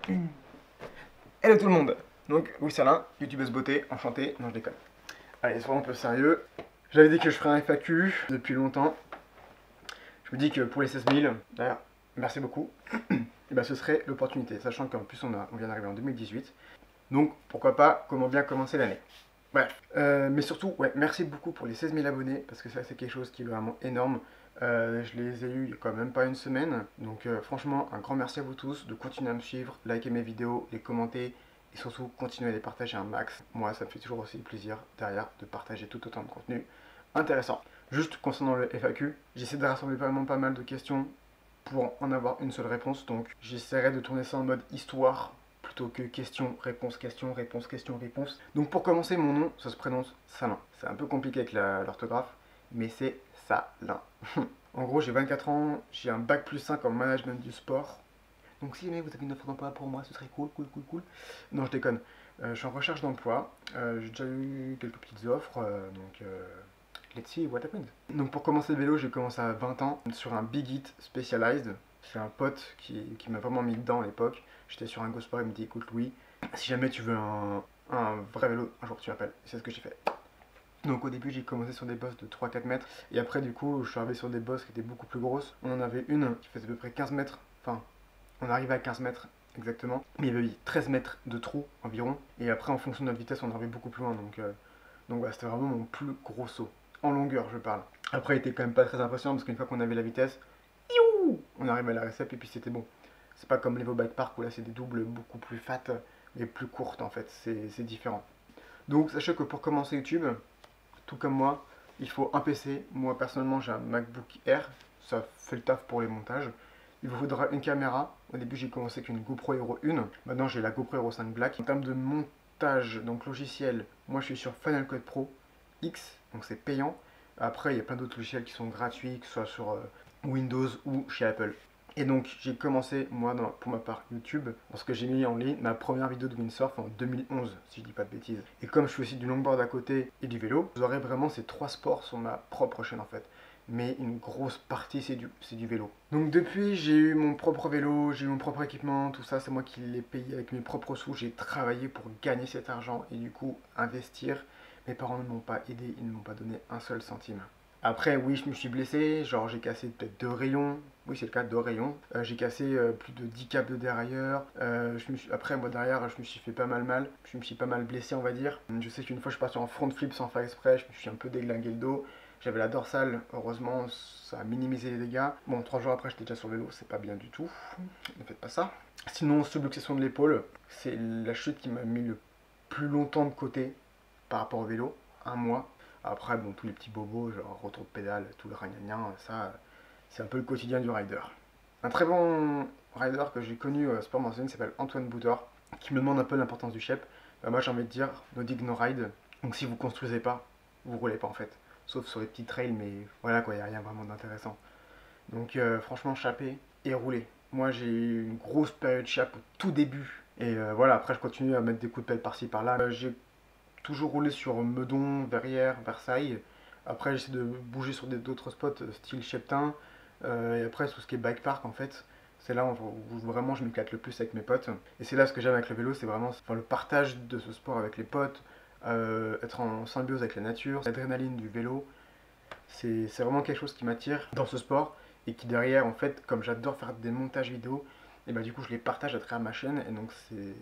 Hello tout le monde. Donc oui c'est Alain, youtubeuse beauté, enchanté, non je déconne. Allez soyons un peu sérieux. J'avais dit que je ferais un FAQ depuis longtemps. Je me dis que pour les 16 000, d'ailleurs merci beaucoup, et ben, ce serait l'opportunité, sachant qu'en plus on vient d'arriver en 2018. Donc pourquoi pas, comment bien commencer l'année. Bref, mais surtout, ouais, merci beaucoup pour les 16 000 abonnés, parce que ça c'est quelque chose qui est vraiment énorme. Je les ai eu il y a quand même pas une semaine, donc franchement un grand merci à vous tous de continuer à me suivre, liker mes vidéos, les commenter, et surtout continuer à les partager un max. Moi ça me fait toujours aussi plaisir derrière de partager tout autant de contenu intéressant. Juste concernant le FAQ, j'essaie de rassembler vraiment pas mal de questions pour en avoir une seule réponse, donc j'essaierai de tourner ça en mode histoire plutôt que question, réponse, question, réponse, question, réponse. Donc pour commencer, mon nom, ça se prononce Salin. C'est un peu compliqué avec l'orthographe, mais c'est Salin. En gros, j'ai 24 ans, j'ai un bac plus 5 en management du sport. Donc si jamais vous avez une offre d'emploi pour moi, ce serait cool, cool, cool, cool. Non, je déconne. Je suis en recherche d'emploi. J'ai déjà eu quelques petites offres, let's see what happens. Donc pour commencer le vélo, j'ai commencé à 20 ans sur un Big Hit Specialized. C'est un pote qui m'a vraiment mis dedans à l'époque. J'étais sur un GoSport, il me dit écoute Louis, si jamais tu veux un vrai vélo, un jour tu m'appelles. C'est ce que j'ai fait. Donc au début j'ai commencé sur des bosses de 3-4 mètres et après du coup je suis arrivé sur des bosses qui étaient beaucoup plus grosses. On en avait une qui faisait à peu près 15 mètres, enfin on arrivait à 15 mètres exactement, mais il y avait 13 mètres de trou environ et après en fonction de notre vitesse on arrivait beaucoup plus loin donc voilà, c'était vraiment mon plus gros saut. En longueur je parle. Après il était quand même pas très impressionnant parce qu'une fois qu'on avait la vitesse, on arrivait à la récep et puis c'était bon. C'est pas comme les bike park où là c'est des doubles beaucoup plus fat mais plus courtes en fait, c'est différent. Donc sachez que pour commencer YouTube, tout comme moi, il faut un PC. Moi personnellement j'ai un MacBook Air, ça fait le taf pour les montages. Il vous faudra une caméra. Au début j'ai commencé avec une GoPro Hero 1. Maintenant j'ai la GoPro Hero 5 Black. En termes de montage, donc logiciel, moi je suis sur Final Cut Pro X, donc c'est payant. Après il y a plein d'autres logiciels qui sont gratuits, que ce soit sur Windows ou chez Apple. Et donc j'ai commencé moi pour ma part YouTube parce que j'ai mis en ligne ma première vidéo de windsurf en 2011 si je dis pas de bêtises. Et comme je fais aussi du longboard à côté et du vélo, vous aurez vraiment ces trois sports sur ma propre chaîne en fait. Mais une grosse partie c'est du vélo. Donc depuis j'ai eu mon propre vélo, j'ai eu mon propre équipement, tout ça c'est moi qui l'ai payé avec mes propres sous, j'ai travaillé pour gagner cet argent et du coup investir. Mes parents ne m'ont pas aidé, ils ne m'ont pas donné un seul centime. Après, oui, je me suis blessé, genre j'ai cassé peut-être 2 rayons. Oui, c'est le cas, 2 rayons. J'ai cassé plus de 10 câbles de dérailleur. Après, moi derrière, je me suis fait pas mal. Je me suis pas mal blessé, on va dire. Je sais qu'une fois, je suis parti en front flip sans faire exprès. Je me suis un peu déglingué le dos. J'avais la dorsale, heureusement, ça a minimisé les dégâts. Bon, 3 jours après, j'étais déjà sur le vélo, c'est pas bien du tout. Ne faites pas ça. Sinon, subluxation de l'épaule, c'est la chute qui m'a mis le plus longtemps de côté par rapport au vélo. Un mois. Après, bon, tous les petits bobos, genre retour de pédale, tout le ragnagnan, ça, c'est un peu le quotidien du rider. Un très bon rider que j'ai connu sport mentionné s'appelle Antoine Boudor, qui me demande un peu l'importance du shape. Bah, moi, j'ai envie de dire, no dig, no ride. Donc, si vous construisez pas, vous roulez pas en fait. Sauf sur les petits trails, mais voilà quoi, il n'y a rien vraiment d'intéressant. Donc, franchement, chaper et rouler. Moi, j'ai eu une grosse période chape au tout début. Et voilà, après, je continue à mettre des coups de pelle par-ci par-là. J'ai toujours roulé sur Meudon, Verrières, Versailles. Après, j'essaie de bouger sur d'autres spots, style Cheptain. Et après, tout ce qui est bike park, en fait, c'est là où vraiment je m'éclate le plus avec mes potes. Et c'est là ce que j'aime avec le vélo, c'est vraiment le partage de ce sport avec les potes, être en symbiose avec la nature, l'adrénaline du vélo. C'est vraiment quelque chose qui m'attire dans ce sport et qui derrière, en fait, comme j'adore faire des montages vidéo, et bah du coup je les partage à travers ma chaîne et donc c'est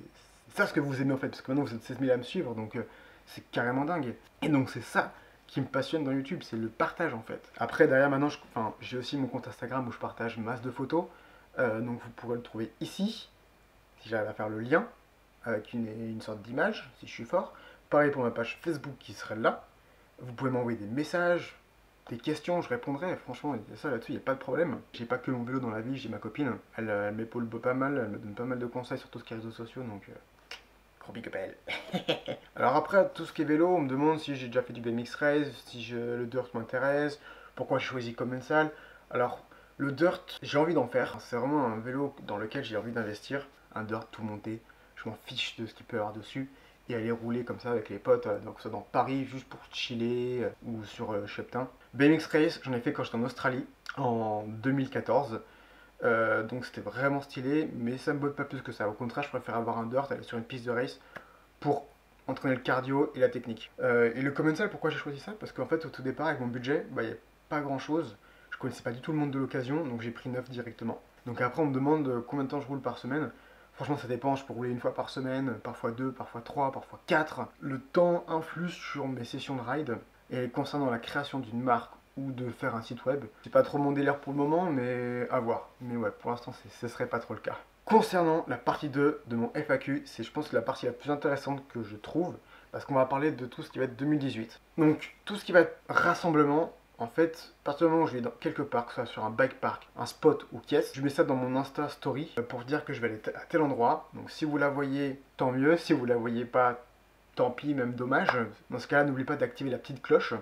ça ce que vous aimez en fait, parce que maintenant vous êtes 16 000 à me suivre, donc c'est carrément dingue. Et donc c'est ça qui me passionne dans YouTube, c'est le partage en fait. Après derrière maintenant, j'ai aussi mon compte Instagram où je partage masse de photos, donc vous pourrez le trouver ici, si j'arrive à faire le lien, avec une sorte d'image, si je suis fort. Pareil pour ma page Facebook qui serait là. Vous pouvez m'envoyer des messages, des questions, je répondrai. Franchement, ça là-dessus, il n'y a pas de problème. J'ai pas que mon vélo dans la vie, j'ai ma copine. Elle m'épaule pas mal, elle me donne pas mal de conseils sur tout ce qui est réseaux sociaux, donc gros big up à elle. Alors après, tout ce qui est vélo, on me demande si j'ai déjà fait du BMX Race, si le dirt m'intéresse, pourquoi j'ai choisi Commensal. Alors, le dirt, j'ai envie d'en faire. C'est vraiment un vélo dans lequel j'ai envie d'investir. Un dirt tout monté, je m'en fiche de ce qu'il peut y avoir dessus et aller rouler comme ça avec les potes, donc soit dans Paris juste pour chiller ou sur Cheptain. BMX Race, j'en ai fait quand j'étais en Australie en 2014. Donc c'était vraiment stylé, mais ça me botte pas plus que ça. Au contraire, je préfère avoir un dirt, aller sur une piste de race pour entraîner le cardio et la technique. Et le commensal, pourquoi j'ai choisi ça? Parce qu'en fait, au tout départ, avec mon budget, bah, il n'y a pas grand chose. Je connaissais pas du tout le monde de l'occasion, donc j'ai pris 9 directement. Donc après, on me demande combien de temps je roule par semaine. Franchement, ça dépend. Je peux rouler une fois par semaine, parfois deux, parfois trois, parfois quatre. Le temps influe sur mes sessions de ride. Et concernant la création d'une marque ou de faire un site web, c'est pas trop mon délire pour le moment, mais à voir. Mais ouais, pour l'instant, ce serait pas trop le cas. Concernant la partie 2 de mon FAQ, c'est je pense la partie la plus intéressante que je trouve, parce qu'on va parler de tout ce qui va être 2018. Donc tout ce qui va être rassemblement, en fait, à partir du moment où je vais dans quelque part, que ce soit sur un bike park, un spot ou caisse, je mets ça dans mon Insta Story pour dire que je vais aller à tel endroit. Donc si vous la voyez, tant mieux. Si vous la voyez pas, tant pis, même dommage. Dans ce cas-là, n'oubliez pas d'activer la petite cloche.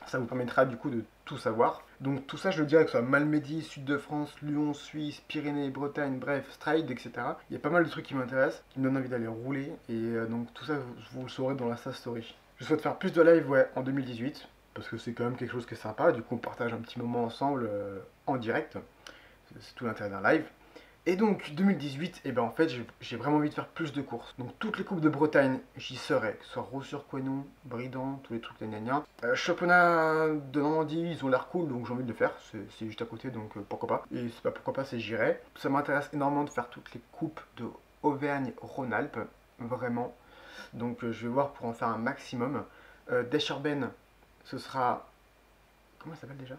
Ça vous permettra du coup de tout savoir. Donc tout ça, je le dirais, que ce soit Malmedy, Sud de France, Lyon, Suisse, Pyrénées, Bretagne, bref, Stride, etc. Il y a pas mal de trucs qui m'intéressent, qui me donnent envie d'aller rouler. Et donc tout ça, vous le saurez dans l'Insta Story. Je souhaite faire plus de live, ouais, en 2018. Parce que c'est quand même quelque chose qui est sympa. Du coup, on partage un petit moment ensemble en direct. C'est tout l'intérêt d'un live. Et donc 2018, et ben en fait j'ai vraiment envie de faire plus de courses. Donc toutes les coupes de Bretagne, j'y serai, que ce soit Ros-sur-Couesnon, Bridan, tous les trucs de gna. Championnat de Normandie, ils ont l'air cool, donc j'ai envie de le faire. C'est juste à côté, donc pourquoi pas. Et c'est pas pourquoi pas, c'est j'irai. Ça m'intéresse énormément de faire toutes les coupes de Auvergne-Rhône-Alpes, vraiment. Donc je vais voir pour en faire un maximum. Descharben, ce sera... Comment ça s'appelle déjà?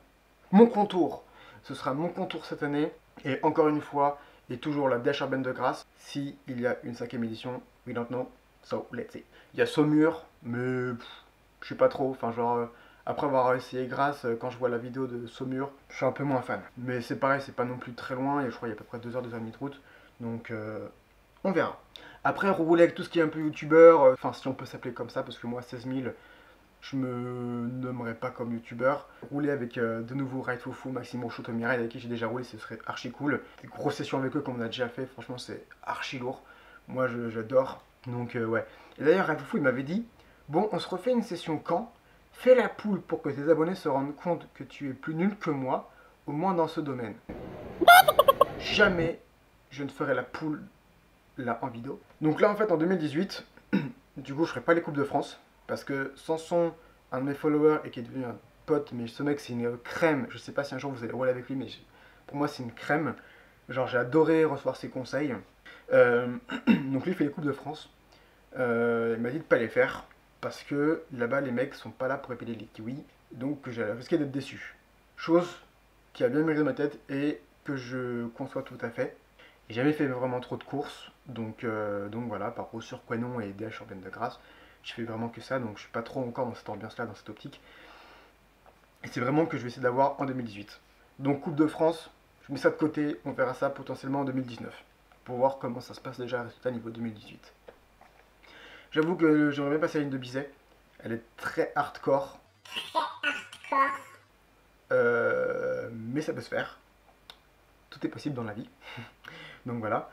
Mon contour. Ce sera mon contour cette année. Et encore une fois, et toujours la Dash Urban de Grasse, si il y a une 5ème édition, we don't know, so let's see. Il y a Saumur, mais je sais pas trop, enfin genre, après avoir essayé Grasse, quand je vois la vidéo de Saumur, je suis un peu moins fan. Mais c'est pareil, c'est pas non plus très loin, et je crois qu'il y a à peu près 2 heures, 2 heures et demie de route, donc on verra. Après, rouler avec tout ce qui est un peu youtubeur, enfin si on peut s'appeler comme ça, parce que moi 16 000, je me nommerai pas comme youtubeur. Rouler avec de nouveau Ride Foufou, Maximo Chotomira, avec qui j'ai déjà roulé, ce serait archi cool. Des grosses sessions avec eux comme on a déjà fait, franchement c'est archi lourd. Moi j'adore. Donc ouais. Et d'ailleurs Ride Foufou il m'avait dit, bon on se refait une session quand? Fais la poule pour que tes abonnés se rendent compte que tu es plus nul que moi, au moins dans ce domaine. Jamais je ne ferai la poule là en vidéo. Donc là en fait en 2018, du coup je ferai pas les Coupes de France. Parce que Sanson, un de mes followers et qui est devenu un pote, mais ce mec c'est une crème. Je sais pas si un jour vous allez rouler avec lui, mais pour moi c'est une crème. Genre j'ai adoré recevoir ses conseils. Donc lui il fait les Coupes de France. Il m'a dit de pas les faire parce que là-bas les mecs sont pas là pour épiler les kiwis. Donc j'ai risqué d'être déçu. Chose qui a bien mûri dans ma tête et que je conçois tout à fait. J'ai jamais fait vraiment trop de courses. Donc voilà, par Ros-sur-Couesnon et DH Urbaine de Grasse. Je fais vraiment que ça, donc je suis pas trop encore dans cette ambiance-là, dans cette optique. Et c'est vraiment que je vais essayer d'avoir en 2018. Donc Coupe de France, je mets ça de côté, on verra ça potentiellement en 2019. Pour voir comment ça se passe déjà à résultat niveau 2018. J'avoue que j'aimerais bien passer à la ligne de Bizet. Elle est très hardcore. Mais ça peut se faire. Tout est possible dans la vie. Donc voilà.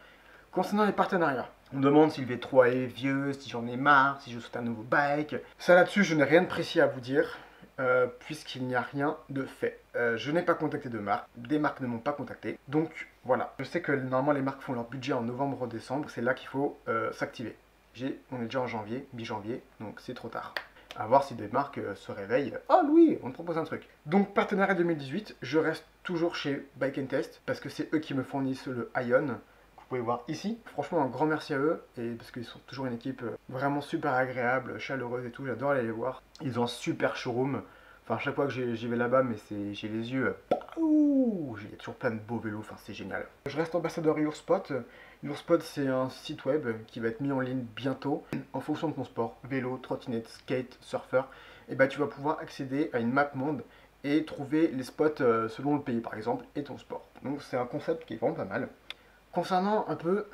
Concernant les partenariats, on me demande si le V3 est vieux, si j'en ai marre, si je souhaite un nouveau bike. Ça là-dessus, je n'ai rien de précis à vous dire, puisqu'il n'y a rien de fait. Je n'ai pas contacté de marque, des marques ne m'ont pas contacté. Donc voilà, je sais que normalement les marques font leur budget en novembre-décembre, c'est là qu'il faut s'activer. On est déjà en janvier, mi-janvier, donc c'est trop tard. À voir si des marques se réveillent. Oh oui, on te propose un truc. Donc partenariat 2018, je reste toujours chez Bike Test, parce que c'est eux qui me fournissent le Ion. Vous pouvez voir ici. Franchement, un grand merci à eux, et parce qu'ils sont toujours une équipe vraiment super agréable, chaleureuse et tout. J'adore aller les voir. Ils ont un super showroom. Enfin, à chaque fois que j'y vais là-bas, mais j'ai les yeux. Il y a toujours plein de beaux vélos. Enfin, c'est génial. Je reste ambassadeur Yourspot. Yourspot, c'est un site web qui va être mis en ligne bientôt. En fonction de ton sport, vélo, trottinette, skate, surfeur, et bah, tu vas pouvoir accéder à une map monde et trouver les spots selon le pays, par exemple, et ton sport. Donc, c'est un concept qui est vraiment pas mal. Concernant un peu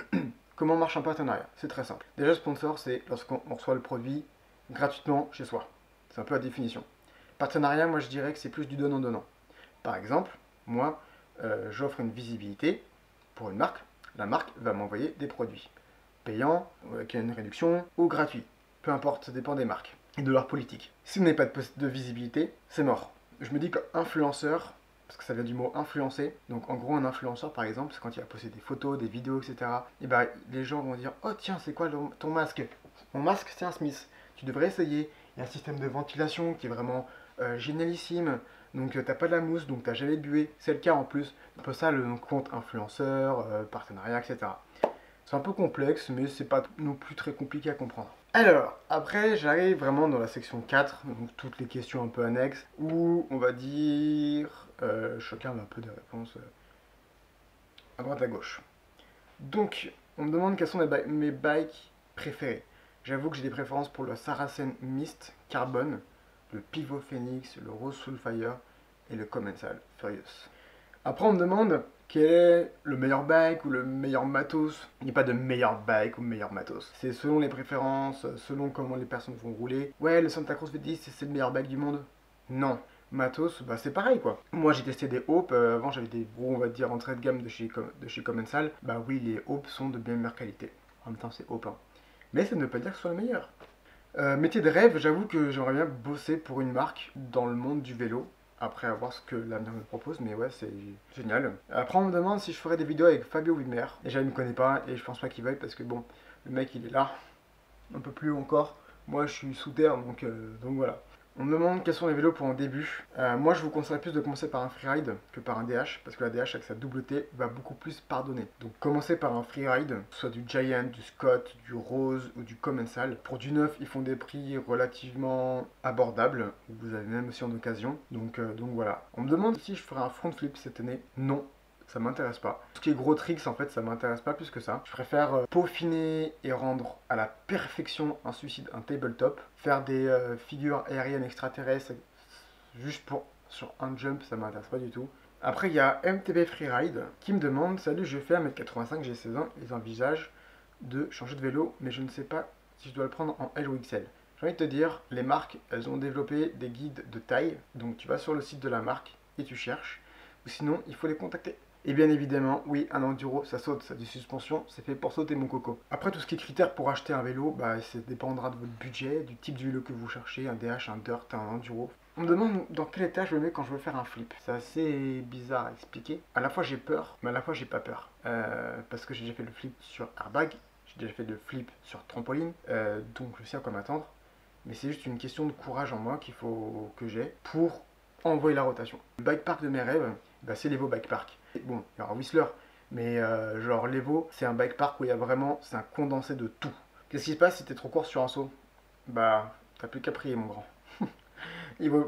comment marche un partenariat, c'est très simple. Déjà, sponsor, c'est lorsqu'on reçoit le produit gratuitement chez soi. C'est un peu la définition. Partenariat, moi je dirais que c'est plus du donnant-donnant. Par exemple, moi, j'offre une visibilité pour une marque. La marque va m'envoyer des produits payants, qui a une réduction, ou gratuits. Peu importe, ça dépend des marques et de leur politique. Si vous n'avez pas de visibilité, c'est mort. Je me dis qu'influenceur, parce que ça vient du mot influencer. Donc en gros un influenceur par exemple, c'est quand il va poster des photos, des vidéos, etc. Et bah les gens vont dire oh tiens c'est quoi ton masque? Mon masque c'est un Smith, tu devrais essayer. Il y a un système de ventilation qui est vraiment génialissime. Donc t'as pas de la mousse, donc t'as jamais de buée. C'est le cas en plus. C'est un peu ça le compte influenceur, partenariat, etc. C'est un peu complexe, mais c'est pas non plus très compliqué à comprendre. Alors, après, j'arrive vraiment dans la section 4, donc toutes les questions un peu annexes, où on va dire chacun a un peu des réponses à droite à gauche. Donc, on me demande quels sont mes bikes préférés. J'avoue que j'ai des préférences pour le Saracen Mist Carbon, le Pivot Phoenix, le Rose Soulfire et le Commensal Furious. Après, on me demande quel est le meilleur bike ou le meilleur matos. Il n'y a pas de meilleur bike ou meilleur matos. C'est selon les préférences, selon comment les personnes vont rouler. Ouais, le Santa Cruz V10, c'est le meilleur bike du monde. Non. Matos, bah c'est pareil quoi. Moi j'ai testé des Hope, avant j'avais des roues on va dire entrée de gamme de chez Commensal. Bah oui, les Hope sont de bien meilleure qualité. En même temps c'est Hope, hein. Mais ça ne veut pas dire que ce soit le meilleur. Métier de rêve, j'avoue que j'aimerais bien bosser pour une marque dans le monde du vélo. Après, à voir ce que l'avenir me propose, mais ouais, c'est génial. Après, on me demande si je ferais des vidéos avec Fabio Wimmer. Déjà, il me connaît pas et je pense pas qu'il veuille parce que bon, le mec il est là, un peu plus haut encore. Moi, je suis sous terre, donc voilà. On me demande quels sont les vélos pour un début. Moi, je vous conseillerais plus de commencer par un freeride que par un DH, parce que la DH, avec sa double T, va beaucoup plus pardonner. Donc, commencez par un freeride, soit du Giant, du Scott, du Rose ou du Commensal. Pour du neuf, ils font des prix relativement abordables, vous avez même aussi en occasion. Donc voilà. On me demande si je ferai un front flip cette année. Non, ça m'intéresse pas. Tout ce qui est gros tricks, en fait, ça m'intéresse pas plus que ça. Je préfère peaufiner et rendre à la perfection un suicide, un tabletop. Faire des figures aériennes extraterrestres juste sur un jump, ça m'intéresse pas du tout. Après, il y a MTB Freeride qui me demande salut, je fais 1m85, j'ai 16 ans, ils envisagent de changer de vélo, mais je ne sais pas si je dois le prendre en L ou XL. J'ai envie de te dire, les marques, elles ont développé des guides de taille, donc tu vas sur le site de la marque et tu cherches, ou sinon, il faut les contacter. Et bien évidemment, oui, un enduro, ça saute, ça a des suspensions, c'est fait pour sauter mon coco. Après, tout ce qui est critères pour acheter un vélo, bah, ça dépendra de votre budget, du type de vélo que vous cherchez, un DH, un dirt, un enduro. On me demande dans quel état je me mets quand je veux faire un flip. C'est assez bizarre à expliquer. À la fois j'ai peur, mais à la fois j'ai pas peur. Parce que j'ai déjà fait le flip sur airbag, j'ai déjà fait le flip sur trampoline, donc je sais à quoi m'attendre. Mais c'est juste une question de courage en moi qu'il faut que j'ai pour envoyer la rotation. Le bike park de mes rêves, bah, c'est l'Evo Bike Park. Bon, il y aura Whistler, mais genre l'Evo, c'est un bike park où il y a vraiment, c'est un condensé de tout. Qu'est-ce qui se passe si t'es trop court sur un saut? Bah, t'as plus qu'à prier, mon grand.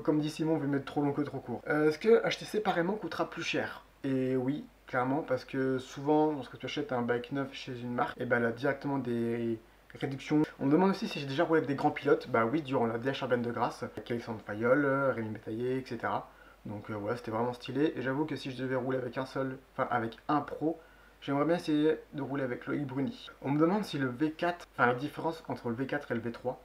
Comme dit Simon, on veut mettre trop long que trop court. Est-ce que acheter séparément coûtera plus cher? Et oui, clairement, parce que souvent, lorsque tu achètes un bike neuf chez une marque, et ben elle a directement des réductions. On me demande aussi si j'ai déjà roulé avec des grands pilotes. Bah oui, durant la DH Urbaine de Grasse, avec Alexandre Fayol, Rémi Métaillé, etc. Donc voilà, c'était vraiment stylé. Et j'avoue que si je devais rouler avec avec un pro, j'aimerais bien essayer de rouler avec Loïc Bruni. On me demande si le V4, enfin la différence entre le V4 et le V3.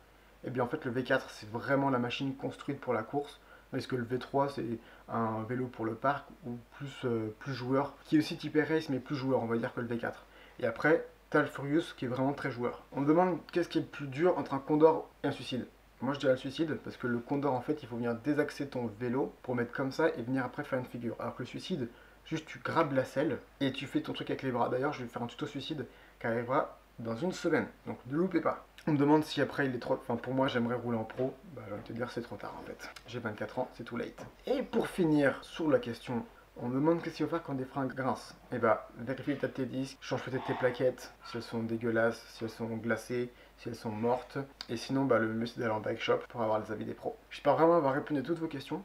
Et bien en fait le V4 c'est vraiment la machine construite pour la course, parce que le V3 c'est un vélo pour le parc ou plus joueur, qui est aussi typé race mais plus joueur on va dire que le V4. Et après t'as le Furious qui est vraiment très joueur. On me demande qu'est-ce qui est le plus dur entre un Condor et un Suicide. Moi je dirais le Suicide parce que le Condor en fait il faut venir désaxer ton vélo pour mettre comme ça et venir après faire une figure. Alors que le Suicide, juste tu grabes la selle et tu fais ton truc avec les bras. D'ailleurs je vais faire un tuto Suicide qui arrivera dans une semaine, donc ne loupez pas. On me demande si après il est trop... Enfin pour moi j'aimerais rouler en pro, bah je vais te dire c'est trop tard en fait. J'ai 24 ans, c'est too late. Et pour finir sur la question, on me demande qu'est-ce qu'il faut faire quand des freins grincent. Et bah vérifie l'état de tes disques, change peut-être tes plaquettes, si elles sont dégueulasses, si elles sont glacées, si elles sont mortes. Et sinon bah le mieux c'est d'aller en bike shop pour avoir les avis des pros. J'espère vraiment avoir répondu à toutes vos questions.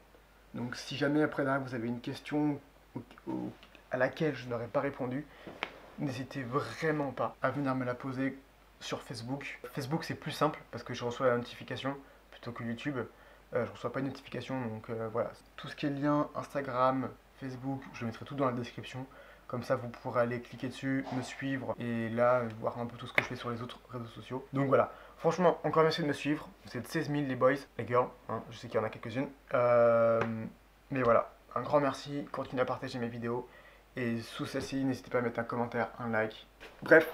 Donc si jamais après derrière vous avez une question à laquelle je n'aurais pas répondu, n'hésitez vraiment pas à venir me la poser sur Facebook. Facebook c'est plus simple parce que je reçois la notification plutôt que YouTube. Je reçois pas une notification donc voilà. Tout ce qui est lien Instagram, Facebook, je le mettrai tout dans la description. Comme ça vous pourrez aller cliquer dessus, me suivre et là voir un peu tout ce que je fais sur les autres réseaux sociaux. Donc voilà, franchement encore merci de me suivre. Vous êtes 16 000 les boys, les girls, hein, je sais qu'il y en a quelques-unes. Mais voilà, un grand merci, continuez à partager mes vidéos. Et sous celle-ci, n'hésitez pas à mettre un commentaire, un like. Bref,